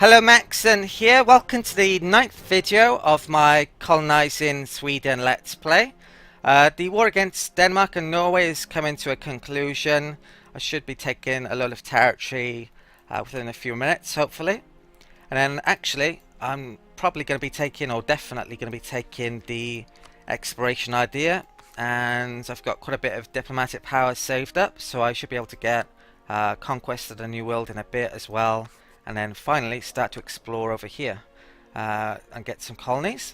Hello, Macsen here. Welcome to the 9th video of my colonizing Sweden Let's Play. The war against Denmark and Norway is coming to a conclusion. I should be taking a lot of territory within a few minutes, hopefully. And then actually, I'm probably going to be taking, or definitely going to be taking the exploration idea. And I've got quite a bit of diplomatic power saved up, so I should be able to get Conquest of the New World in a bit as well. And then finally start to explore over here and get some colonies.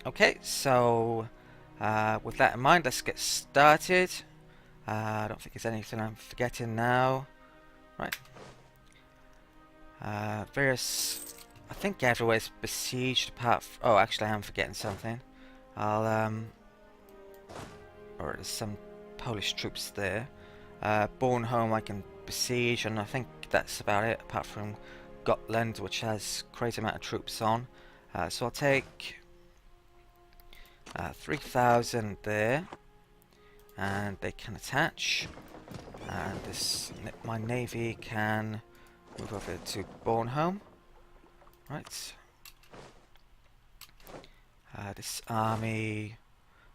Okay, so with that in mind, let's get started. I don't think there's anything I'm forgetting now. Right. I think everywhere's besieged apart from... Oh, actually I am forgetting something. Or there's some Polish troops there. Bornholm I can besiege, and I think that's about it, apart from Gotland, which has a crazy amount of troops on. So I'll take 3,000 there, and they can attach. And my navy can move over to Bornholm. Right. This army,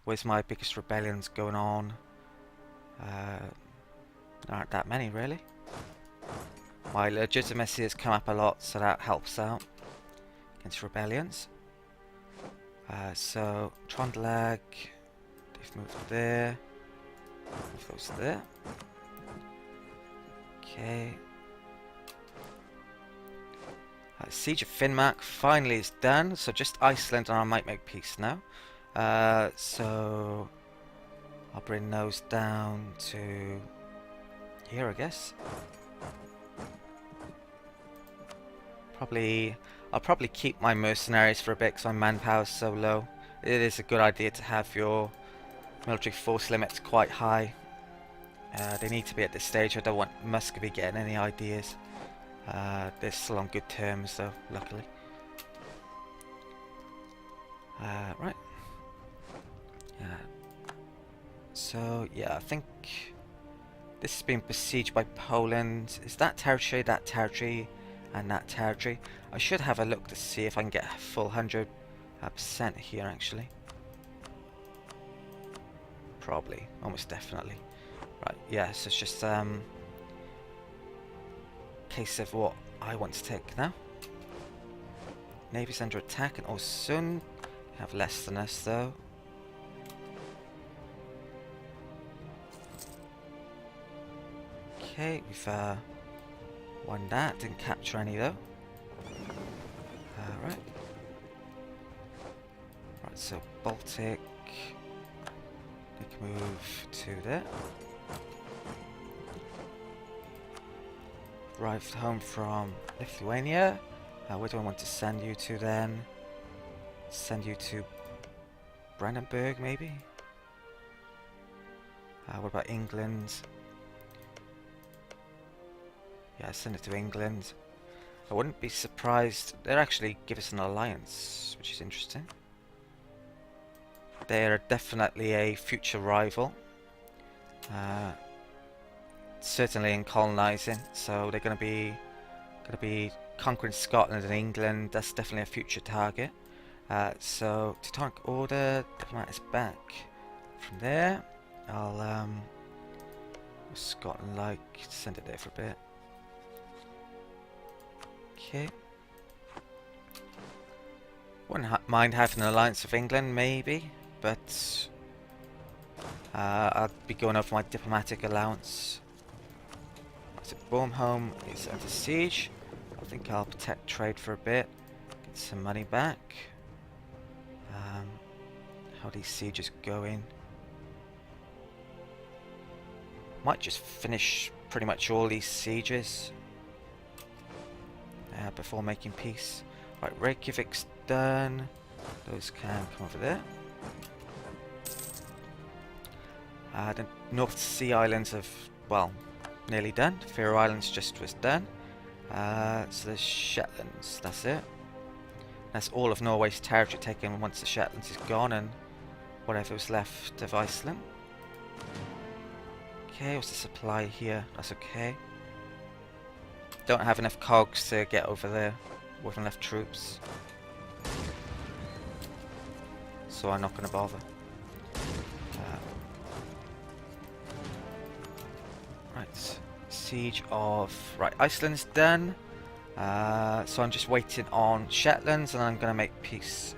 where's my biggest rebellions going on? There aren't that many really. My legitimacy has come up a lot, so that helps out against rebellions. So Trøndelag, they've moved there. Move those there. Okay. Siege of Finnmark finally is done, so just Iceland and I might make peace now. So I'll bring those down to here, I guess. I'll probably keep my mercenaries for a bit because my manpower is so low. It is a good idea to have your military force limits quite high. They need to be at this stage. I don't want Muscovy getting any ideas. They're still on good terms though, luckily. Right. So yeah, I think this has been besieged by Poland. Is that territory, and that territory? I should have a look to see if I can get a full 100% here actually. Probably, almost definitely. Right, yeah, so it's just case of what I want to take now. Navy's under attack and Orsund have less than us though. Okay, we've won that, didn't capture any though. Right. Right, so Baltic, they can move to there. Arrived home from Lithuania. Where do I want to send you to then? Send you to Brandenburg maybe? What about England? Yeah, send it to England. I wouldn't be surprised. They'll actually give us an alliance, which is interesting. They're definitely a future rival. Certainly in colonizing, so they're going to be conquering Scotland and England. That's definitely a future target. So Teutonic Order, diplomat is back. From there, I'll Scotland like send it there for a bit. Okay. Wouldn't mind having an alliance with England, maybe, but I'll be going over my diplomatic allowance. So Bornholm is under siege. I think I'll protect trade for a bit, get some money back. How are these sieges going? Might just finish pretty much all these sieges before making peace. Right, Reykjavik's done. Those can come over there. The North Sea Islands have, well, nearly done. Faroe Islands just was done. So there's Shetlands, that's it. That's all of Norway's territory taken once the Shetlands is gone, and whatever was left of Iceland. Okay, what's the supply here? That's okay. Don't have enough cogs to get over there. with enough troops. So I'm not going to bother. Right, siege of... Right, Iceland's done. So I'm just waiting on Shetlands and I'm going to make peace.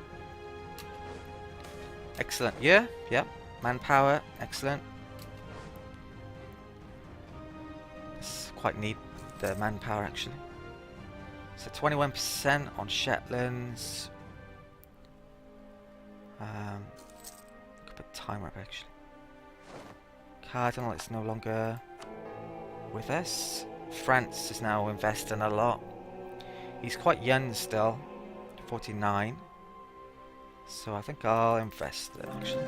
Excellent, yeah, yep. Manpower, excellent. It's quite need the manpower actually. So 21% on Shetlands. Could put timer up actually. Cardinal is no longer with us. France is now investing a lot. He's quite young still, 49. So I think I'll invest it actually.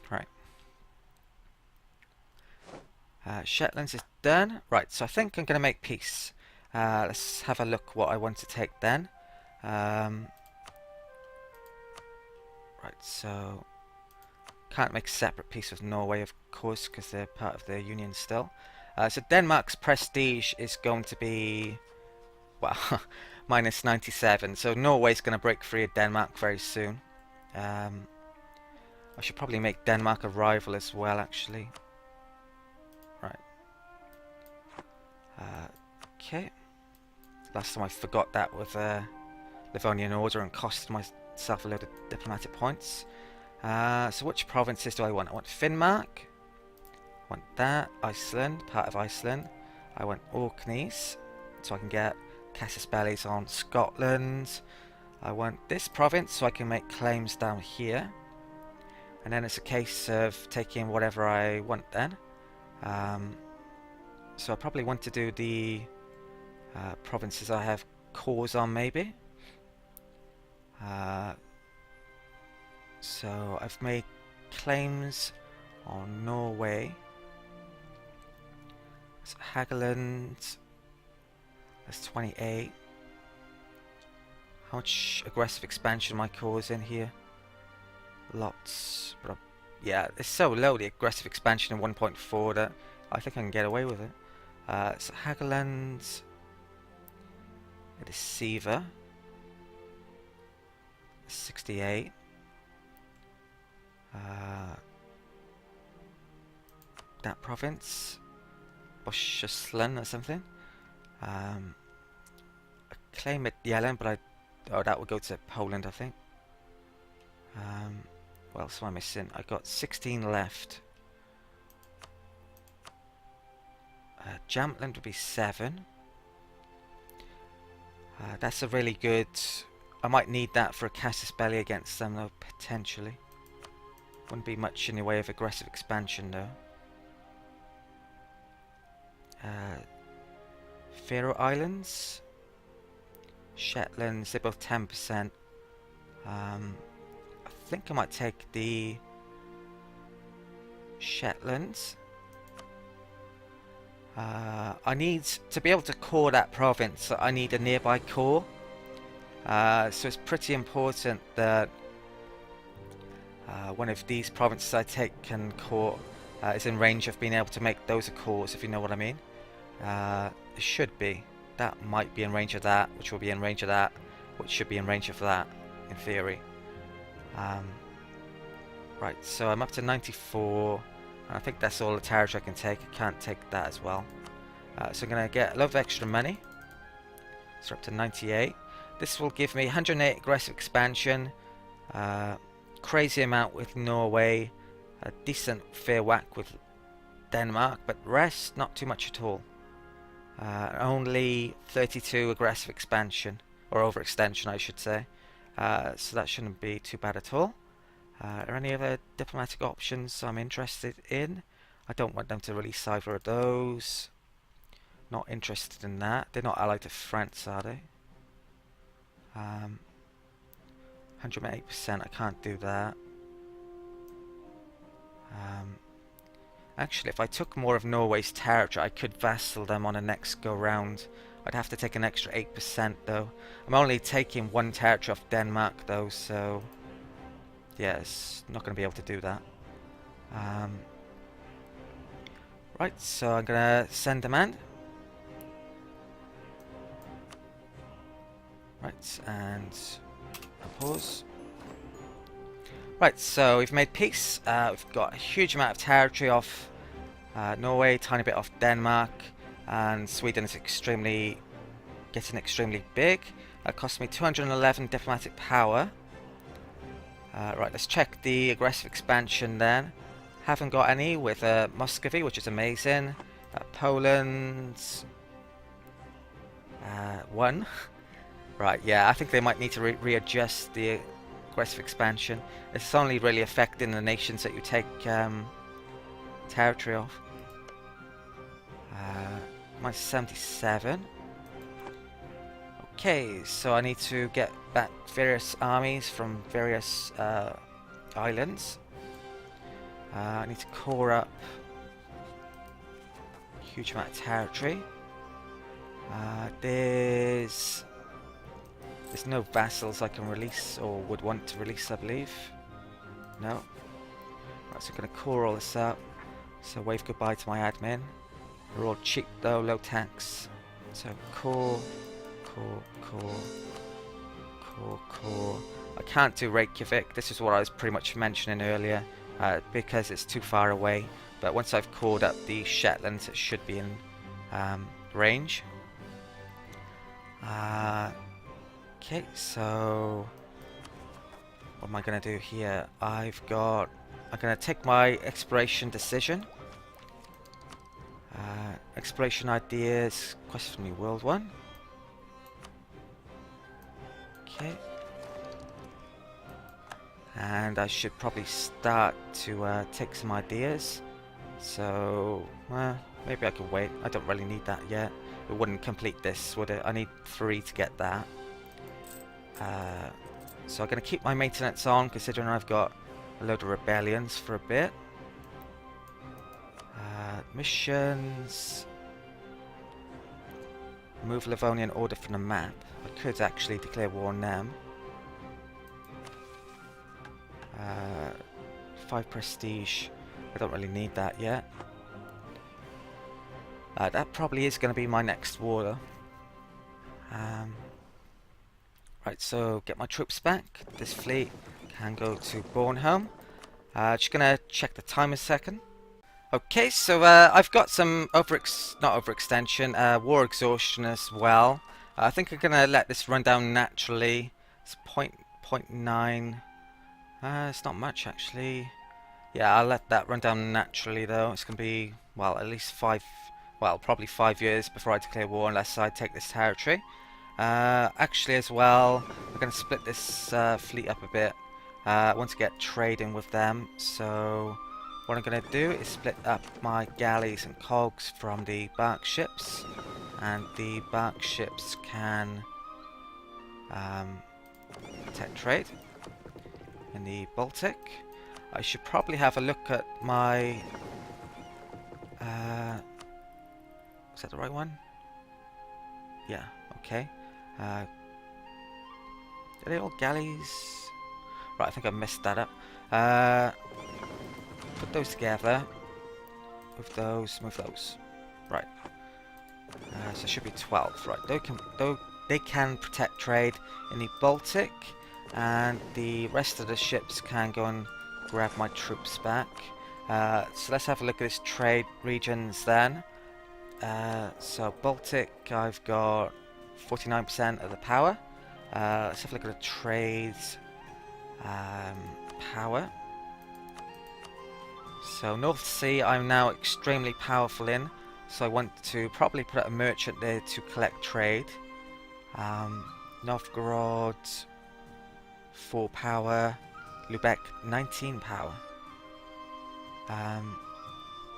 Right. Shetlands is done. Right, so I think I'm going to make peace. Let's have a look what I want to take then. Right, so can't make separate peace with Norway, of course, because they're part of the Union still. So Denmark's prestige is going to be, well, minus 97. So Norway's going to break free of Denmark very soon. I should probably make Denmark a rival as well, actually. Right. Okay. Last time I forgot that with Livonian Order and costed myself a load of diplomatic points. So which provinces do I want? I want Finnmark. I want that. Iceland, part of Iceland. I want Orkneys, so I can get casus bellis on Scotland. I want this province so I can make claims down here. And then it's a case of taking whatever I want then. So I probably want to do the provinces I have cores on maybe. So I've made claims on Norway. So Hageland, that's 28. How much aggressive expansion my cores in here? Lots, but yeah, it's so low, the aggressive expansion in 1.4, that I think I can get away with it. So Hageland, it is Siva, 68. That province, Boschuslan or something. I claim it Yellen, but that would go to Poland, I think. What else am I missing? I got 16 left. Jamtland would be 7. That's a really good... I might need that for a casus belli against them though, potentially. Wouldn't be much in the way of aggressive expansion though. Faroe Islands, Shetlands, they're both 10%. I think I might take the Shetlands. I need to be able to core that province. I need a nearby core. So it's pretty important that one of these provinces I take can core is in range of being able to make those a cores, if you know what I mean. It should be. That might be in range of that, which will be in range of that, which should be in range of that, in theory. Right, so I'm up to 94, and I think that's all the territory I can take. I can't take that as well. So I'm going to get a lot of extra money. So up to 98. This will give me 108 aggressive expansion, crazy amount with Norway, a decent fair whack with Denmark, but rest, not too much at all. Only 32 aggressive expansion, or overextension I should say. So that shouldn't be too bad at all. Are there any other diplomatic options I'm interested in? I don't want them to release either of those. Not interested in that. They're not allied to France, are they? 108%, I can't do that. Actually, if I took more of Norway's territory, I could vassal them on the next go round. I'd have to take an extra 8% though. I'm only taking one territory off Denmark though, so yes, not going to be able to do that. Right, so I'm going to send demand. Right, and pause. Right, so we've made peace. We've got a huge amount of territory off Norway, tiny bit off Denmark, and Sweden is getting extremely big. That cost me 211 diplomatic power. Right, let's check the aggressive expansion then. Haven't got any with Muscovy, which is amazing. Poland, one. Right, yeah, I think they might need to readjust the aggressive expansion. It's only really affecting the nations that you take territory off. Minus 77. Okay, so I need to get back various armies from various islands. I need to core up a huge amount of territory. There's no vassals I can release or would want to release, I believe. No. Right, so I'm going to core all this up. So wave goodbye to my admin. They're all cheap though, low tax. So core. I can't do Reykjavik. This is what I was pretty much mentioning earlier, because it's too far away. But once I've cored up the Shetlands, it should be in range. Okay, so what am I going to do here? I'm going to take my exploration decision. Exploration ideas, quest for new world 1. Okay. And I should probably start to take some ideas. So, maybe I could wait. I don't really need that yet. It wouldn't complete this, would it? I need 3 to get that. So I'm going to keep my maintenance on, considering I've got a load of rebellions for a bit. Missions. Remove Livonian Order from the map. I could actually declare war on them. 5 prestige. I don't really need that yet. That probably is going to be my next war though. Right, so get my troops back. This fleet can go to Bornholm. Just going to check the time a second. Okay, so I've got some not overextension, war exhaustion as well. I think I'm going to let this run down naturally. It's 0.9. It's not much actually. Yeah, I'll let that run down naturally though. It's going to be, well, at least probably 5 years before I declare war unless I take this territory. Actually as well, we're going to split this fleet up a bit. I want to get trading with them, so what I'm going to do is split up my galleys and cogs from the bark ships, and the bark ships can protect trade in the Baltic. I should probably have a look at my is that the right one? Yeah, okay. Are they all galleys? Right, I think I messed that up. Put those together. Move those. Right. So it should be 12. Right, they can protect trade in the Baltic, and the rest of the ships can go and grab my troops back. So let's have a look at this trade regions then. So Baltic, I've got 49% of the power. Let's have a look at the trades power. So North Sea I'm now extremely powerful in, so I want to probably put a merchant there to collect trade. Novgorod 4 power, Lubeck 19 power.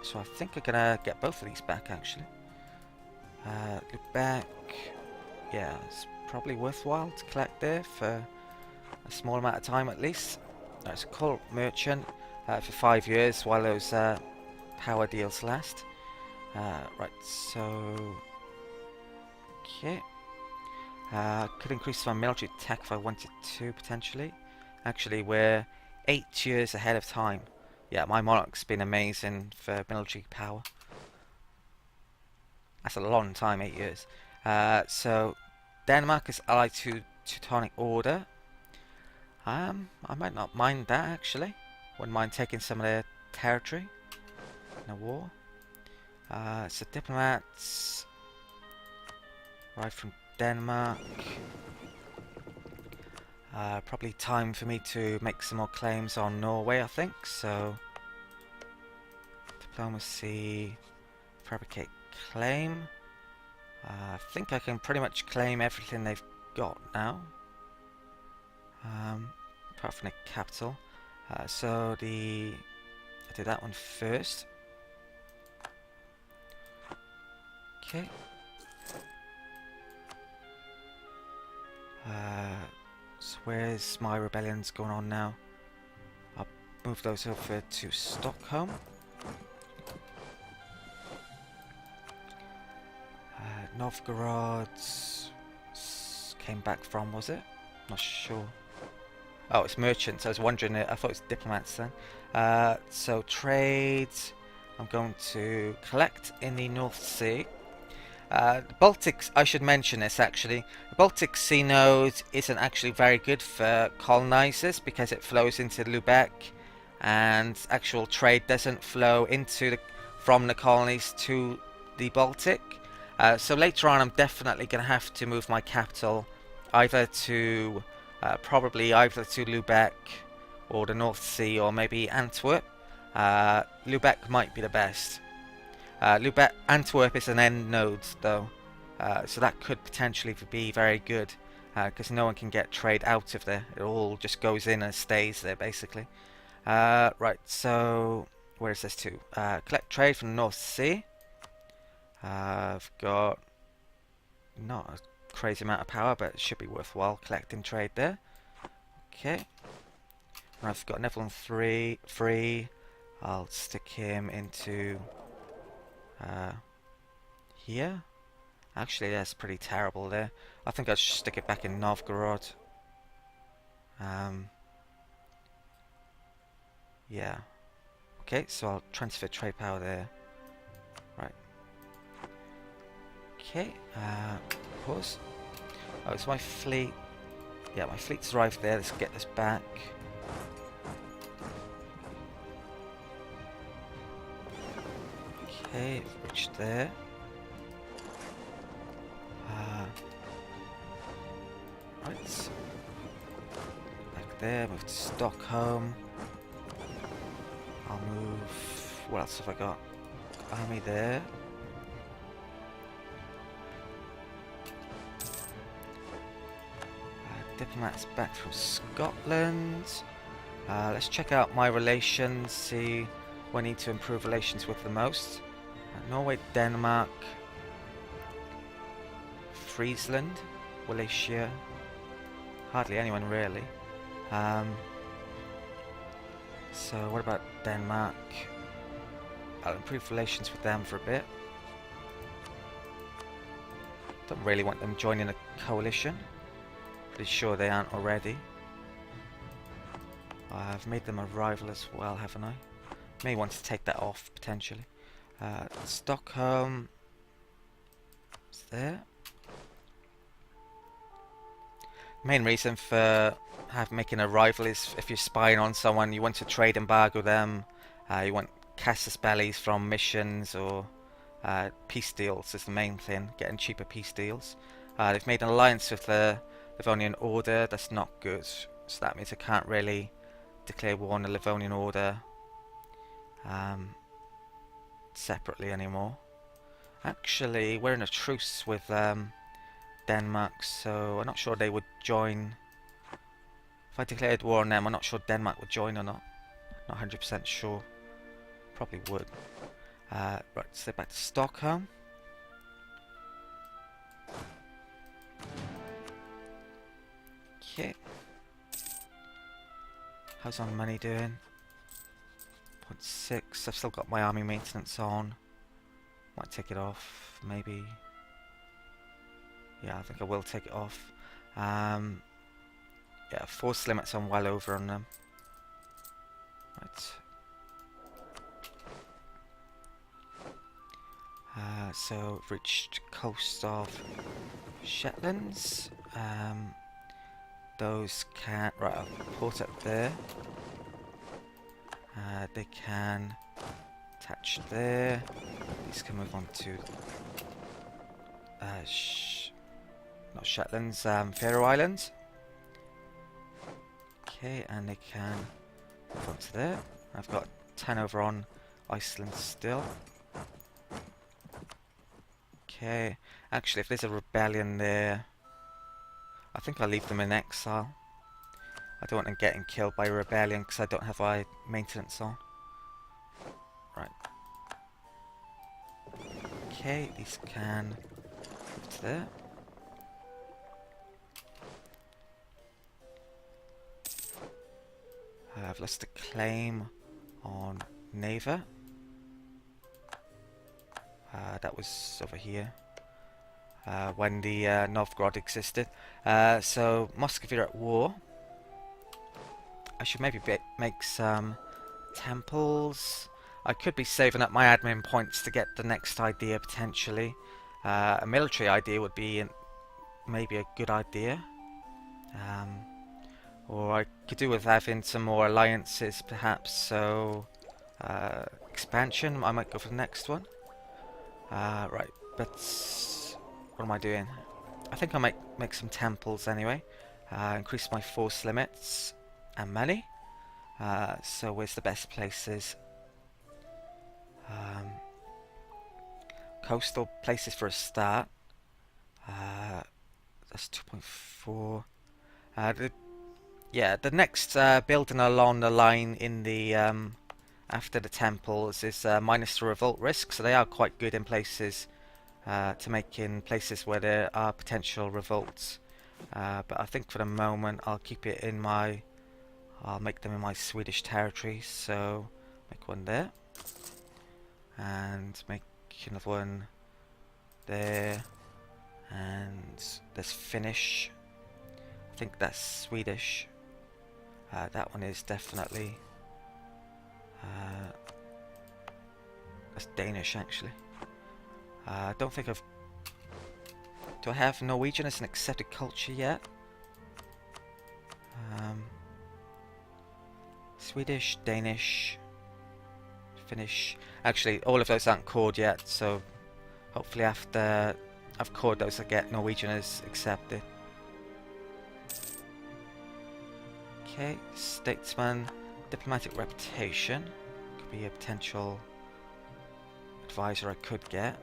So I think I'm gonna get both of these back actually. Lubeck, yeah, it's probably worthwhile to collect there for a small amount of time at least. Right, so call merchant for 5 years while those power deals last. Right, so okay. Could increase my military tech if I wanted to potentially. Actually, we're 8 years ahead of time. Yeah, my monarch's been amazing for military power. That's a long time, 8 years. So Denmark is allied to Teutonic Order. I might not mind that actually. Wouldn't mind taking some of their territory in a war. So diplomats arrived from Denmark. Probably time for me to make some more claims on Norway, I think. So diplomacy, fabricate claim. I think I can pretty much claim everything they've got now. Apart from the capital. So I did that one first. Okay. So where's my rebellions going on now? I'll move those over to Stockholm. Novgorod came back from, was it? Not sure. Oh, it's merchants. I was wondering. I thought it was diplomats then. So trade. I'm going to collect in the North Sea. The Baltic, I should mention this actually. The Baltic Sea node isn't actually very good for colonizers because it flows into Lubeck, and actual trade doesn't flow into from the colonies to the Baltic. So later on, I'm definitely going to have to move my capital either to probably either to Lubeck or the North Sea, or maybe Antwerp. Lubeck might be the best. Antwerp is an end node though, so that could potentially be very good because no one can get trade out of there. It all just goes in and stays there basically. Right, so where is this to? Collect trade from the North Sea. I've got not a crazy amount of power, but it should be worthwhile collecting trade there. Okay, and I've got Netherlands 3. I'll stick him into here. Actually, that's pretty terrible there. I think I should stick it back in Novgorod. Yeah. Okay, so I'll transfer trade power there. Right. Okay, pause. Oh, it's my fleet. Yeah, my fleet's arrived there. Let's get this back. Okay, reached there. Right. Back there, move to Stockholm. I'll move... What else have I got? Army there. Diplomats back from Scotland. Let's check out my relations, see who I need to improve relations with the most. Norway, Denmark, Friesland, Wallachia. Hardly anyone really. So what about Denmark? I'll improve relations with them for a bit. Don't really want them joining a coalition. Pretty sure they aren't already. I've made them a rival as well, haven't I? May want to take that off potentially. Stockholm is there. Main reason for making a rival is if you're spying on someone, you want to trade embargo them, you want casus bellis from missions, or peace deals is the main thing, getting cheaper peace deals. They've made an alliance with the Livonian Order. That's not good, so that means I can't really declare war on the Livonian Order separately anymore. Actually, we're in a truce with Denmark, so I'm not sure they would join. If I declared war on them, I'm not sure Denmark would join or not. Not 100% sure. Probably would. Right, so back to Stockholm. Okay. How's our money doing? 0.6. I've still got my army maintenance on. Might take it off, maybe. Yeah, I think I will take it off. Yeah, force limits I'm well over on them. Right. So reached coast of Shetlands. Those can... Right, I'll port it there. They can attach there. These can move on to... not Shetlands, Faroe Islands. Okay, and they can move on to there. I've got 10 over on Iceland still. Okay, actually if there's a rebellion there, I think I'll leave them in exile. I don't want them getting killed by a rebellion because I don't have my maintenance on. Right. Okay, these can move to there. I've lost a claim on Neva. That was over here when the Novgorod existed. So Muscovy are at war. I should maybe make some temples. I could be saving up my admin points to get the next idea potentially. A military idea would be maybe a good idea. Or I could do with having some more alliances perhaps. So expansion, I might go for the next one. Right, but what am I doing? I think I might make some temples anyway. Increase my force limits and money. So where's the best places? Coastal places for a start. That's 2.4. The next building along the line in the after the temples is minus the revolt risk, so they are quite good in places to make in places where there are potential revolts. But I think for the moment I'll keep it in my... I'll make them in my Swedish territory, so make one there. And make another one there. And there's Finnish. I think that's Swedish. That one is definitely... that's Danish actually. I don't think I've... Do I have Norwegian as an accepted culture yet? Swedish, Danish, Finnish. Actually, all of those aren't cored yet, so hopefully after I've cored those I get Norwegian as accepted. Okay, statesman, diplomatic reputation. Could be a potential advisor I could get.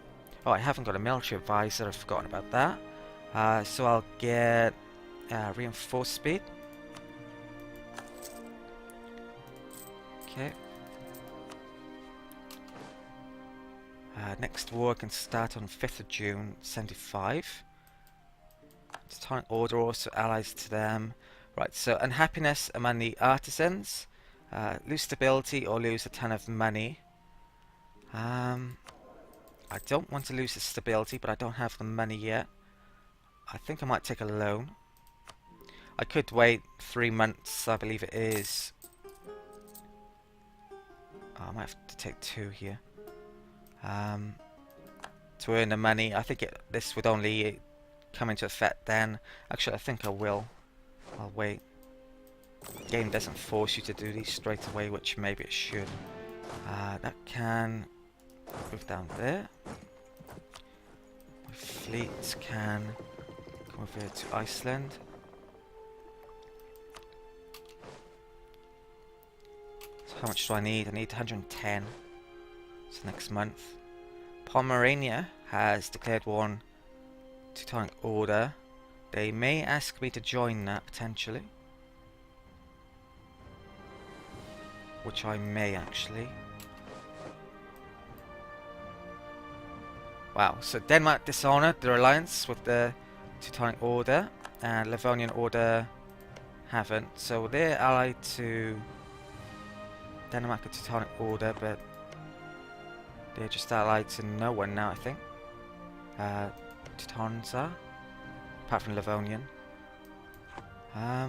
Oh, I haven't got a military advisor, I've forgotten about that. So I'll get reinforced speed. Okay. Next war can start on 5th of June, 75. Teutonic Order also allies to them. Right, so unhappiness among the artisans. Lose stability or lose a ton of money. I don't want to lose the stability, but I don't have the money yet. I think I might take a loan. I could wait 3 months, I believe it is. Oh, I might have to take 2 here. To earn the money. I think this would only come into effect then. Actually, I think I will. I'll wait. The game doesn't force you to do these straight away, which maybe it should. That can move down there. My fleet can come over here to Iceland. So how much do I need? I need 110. It's next month. Pomerania has declared war on Teutonic Order. They may ask me to join that potentially. Which I may actually. Wow, so Denmark dishonored their alliance with the Teutonic Order, and Livonian Order haven't. So they're allied to Denmark and Teutonic Order, but they're just allied to no one now, I think. Teutons are, apart from Livonian. I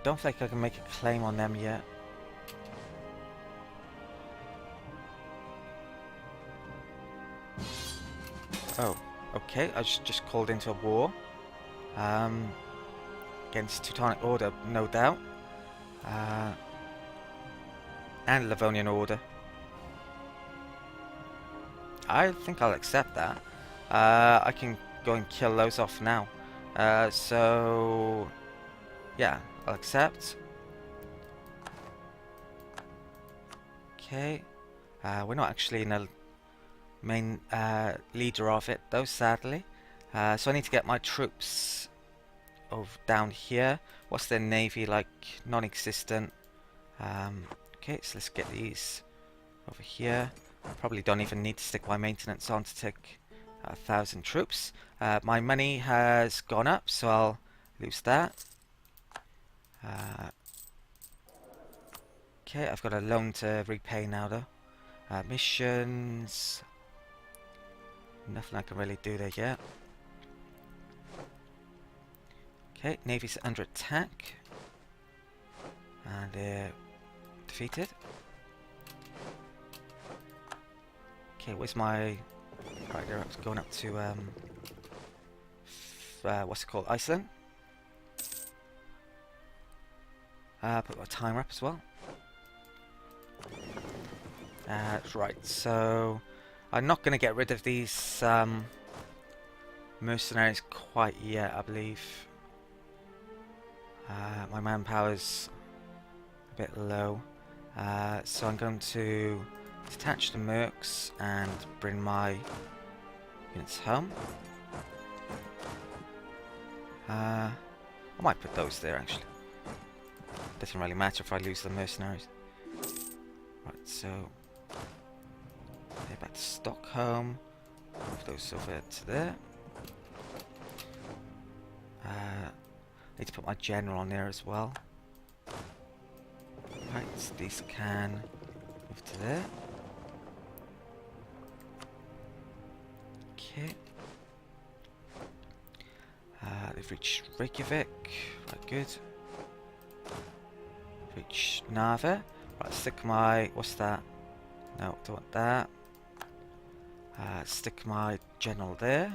don't think I can make a claim on them yet. Oh, okay, I just called into a war. against Teutonic Order, no doubt. And Livonian Order. I think I'll accept that. I can go and kill those off now. So yeah, I'll accept. Okay. We're not actually in a main leader of it though, sadly. So I need to get my troops over down here. What's their navy like? Non-existent. Okay, so let's get these over here. Probably don't even need to stick my maintenance on to take 1,000 troops. My money has gone up, so I'll lose that. Okay, I've got a loan to repay now though. Missions. Nothing I can really do there yet. Okay, Navy's under attack. And they're defeated. Okay, where's my... Right, they're going up to, what's it called? Iceland. Put my timer up as well. Right, so... I'm not going to get rid of these, mercenaries quite yet, I believe. My manpower's a bit low. So I'm going to detach the mercs and bring my units home. I might put those there actually. Doesn't really matter if I lose the mercenaries. Right, so they're back to Stockholm. Move those over to there. Need to put my general on there as well. Right, so these can move to there. Okay. They've reached Reykjavik. Right, good. Reach Narva. Right, stick my... What's that? No, don't want that. Stick my general there.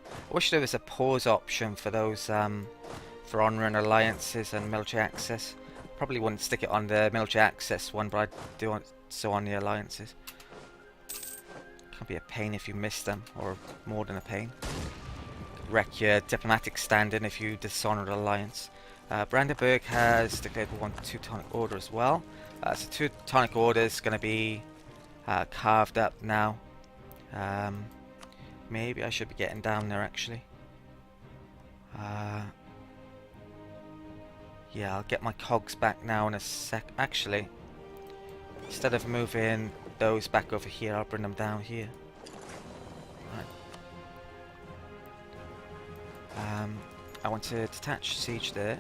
I wish there was a pause option for those, for honouring alliances and military access. Probably wouldn't stick it on the military access one, but I'd do it so on the alliances. Can be a pain if you miss them, or more than a pain. Wreck your diplomatic standing if you dishonour the alliance. Brandenburg has declared war on Teutonic Order as well. So Teutonic Order is going to be carved up now. Maybe I should be getting down there actually. Yeah, I'll get my cogs back now in a sec. Actually, instead of moving those back over here, I'll bring them down here. Right. I want to detach siege there.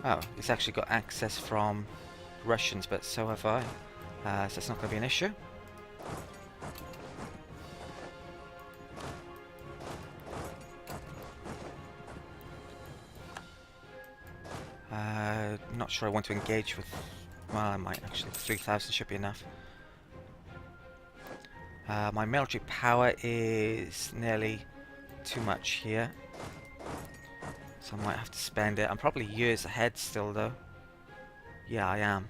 Oh, it's actually got access from Russians, but so have I. So it's not going to be an issue. Not sure I want to engage with... Well, I might actually. 3,000 should be enough. My military power is nearly too much here. So I might have to spend it. I'm probably years ahead still though. Yeah, I am.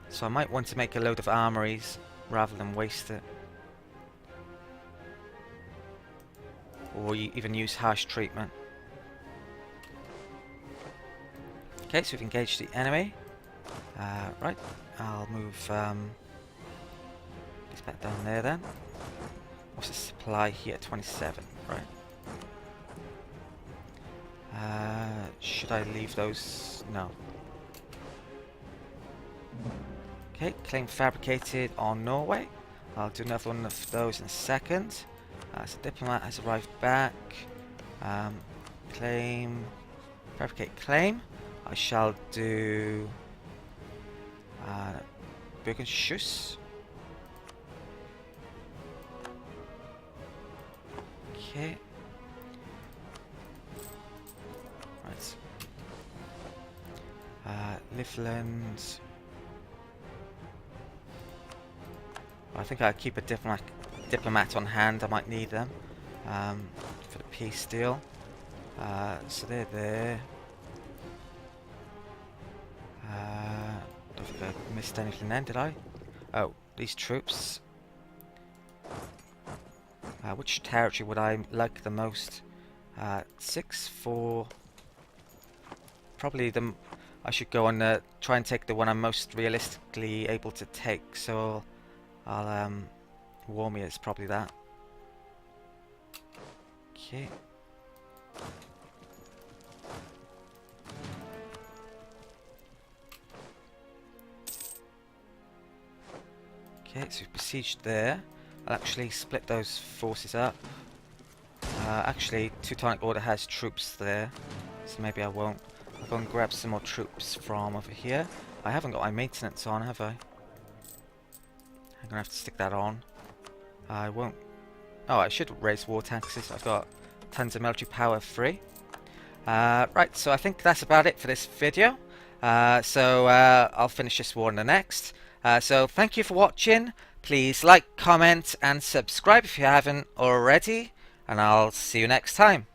So I might want to make a load of armories rather than waste it. Or even use harsh treatment. Okay, so we've engaged the enemy. Right, I'll move this back down there then. What's the supply here? 27, right. Should I leave those? No. Okay, claim fabricated on Norway. I'll do another one of those in a second. So diplomat has arrived back. Claim, fabricate claim. I shall do Bürgerschuss. Okay. Right. Livland. I think I'll keep a diplomat on hand. I might need them for the peace deal. So they're there. Don't think I missed anything then, did I? Oh, these troops. Which territory would I like the most? 6, 4. Probably I should go on try and take the one I'm most realistically able to take. So I'll warm it's probably that. Okay. Okay, so we've besieged there. I'll actually split those forces up. Actually, Teutonic Order has troops there, so maybe I won't. I'll go and grab some more troops from over here. I haven't got my maintenance on, have I? I'm gonna have to stick that on. I won't. Oh, I should raise war taxes. I've got tons of military power free. Right, so I think that's about it for this video. I'll finish this war in the next. So thank you for watching. Please like, comment and subscribe if you haven't already. And I'll see you next time.